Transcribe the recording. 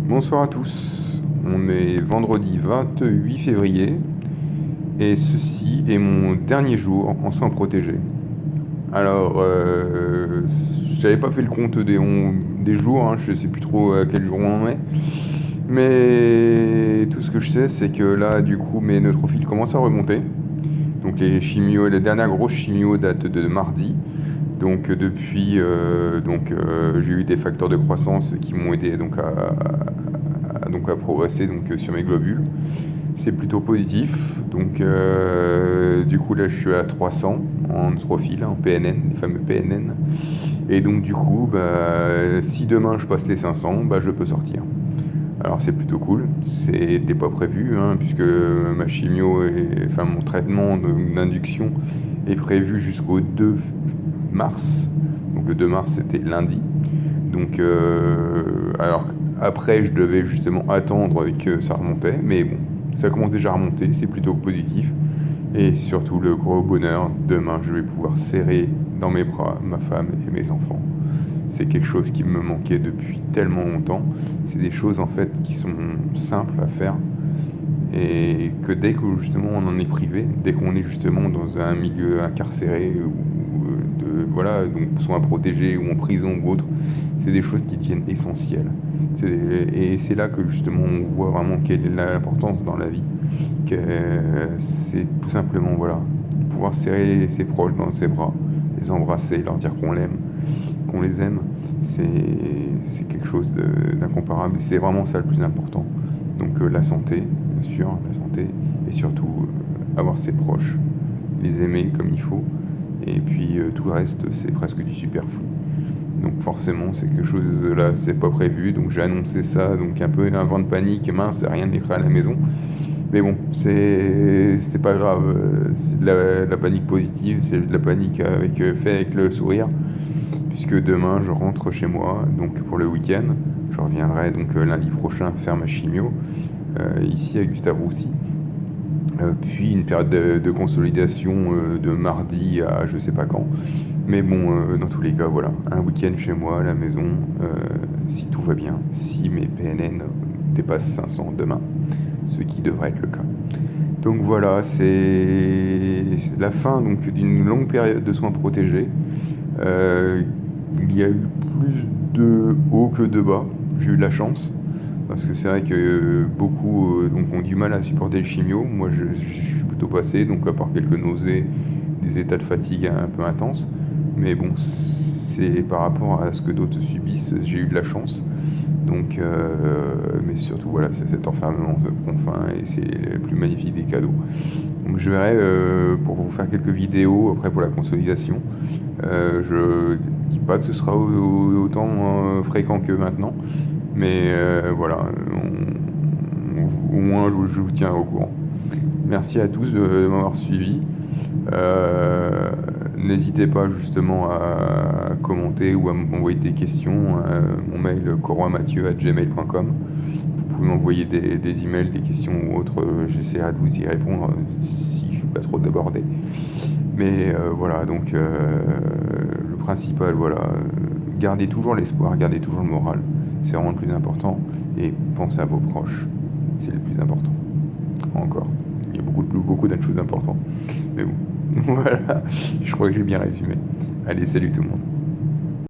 Bonsoir à tous. On est vendredi 28 février et ceci est mon dernier jour en soins protégés. Alors, j'avais pas fait le compte des jours, hein, je sais plus trop à quel jour on en est. Mais tout ce que je sais, c'est que là, du coup, mes neutrophiles commencent à remonter. Donc les dernières grosses chimios datent de mardi. Donc depuis, j'ai eu des facteurs de croissance qui m'ont aidé donc à progresser sur mes globules. C'est plutôt positif. Donc du coup là je suis à 300 en neutrophile, en PNN, les fameux PNN. Et donc du coup, si demain je passe les 500, je peux sortir. Alors c'est plutôt cool, c'était pas prévu, hein, puisque mon traitement d'induction est prévu jusqu'au 2 mars. Donc le 2 mars c'était lundi. Donc alors après je devais justement attendre que ça remontait, mais bon, ça commence déjà à remonter, c'est plutôt positif. Et surtout le gros bonheur, demain je vais pouvoir serrer dans mes bras ma femme et mes enfants. C'est quelque chose qui me manquait depuis tellement longtemps. C'est des choses en fait qui sont simples à faire et que dès que justement on en est privé, dès qu'on est justement dans un milieu incarcéré ou voilà, donc soit protégé ou en prison ou autre, c'est des choses qui deviennent essentielles. Et c'est là que justement on voit vraiment quelle est l'importance dans la vie, que c'est tout simplement voilà, pouvoir serrer ses proches dans ses bras, les embrasser, leur dire qu'on les aime, c'est quelque chose d'incomparable. C'est vraiment ça le plus important. Donc la santé, bien sûr, la santé, et surtout avoir ses proches, les aimer comme il faut, et puis tout le reste, c'est presque du superflu. Donc forcément, c'est quelque chose là, c'est pas prévu, donc j'ai annoncé ça, donc un peu un vent de panique, mince, rien n'est prêt à la maison. Mais bon, c'est pas grave, c'est de la panique positive, c'est de la panique fait avec le sourire, puisque demain je rentre chez moi, donc pour le week-end. Je reviendrai donc lundi prochain faire ma chimio, ici à Gustave Roussy. Puis une période de consolidation de mardi à je sais pas quand. Mais bon, dans tous les cas, voilà, un week-end chez moi à la maison, si tout va bien, si mes PNN dépassent 500 demain, ce qui devrait être le cas. Donc voilà, c'est la fin donc d'une longue période de soins protégés. Euh, il y a eu plus de hauts que de bas. J'ai eu de la chance. Parce que c'est vrai que beaucoup donc ont du mal à supporter le chimio. Moi, je suis plutôt passé, donc à part quelques nausées, des états de fatigue un peu intenses. Mais bon, c'est par rapport à ce que d'autres subissent, j'ai eu de la chance. Donc, mais surtout, voilà, c'est cet enfermement de prend fin et c'est le plus magnifique des cadeaux. Donc, je verrai pour vous faire quelques vidéos après pour la consolidation. Je dis pas que ce sera autant fréquent que maintenant, mais voilà, au moins je vous tiens au courant. Merci à tous de m'avoir suivi. N'hésitez pas justement à commenter ou à m'envoyer des questions. Mon mail coroimathieu@gmail.com. Vous pouvez m'envoyer des emails, des questions ou autres. J'essaierai de vous y répondre si je suis pas trop débordé. Mais voilà, donc le principal, voilà, gardez toujours l'espoir, gardez toujours le moral. C'est vraiment le plus important. Et pensez à vos proches. C'est le plus important. Encore. Il y a beaucoup d'autres choses importantes. Mais bon, voilà, je crois que j'ai bien résumé. Allez, salut tout le monde.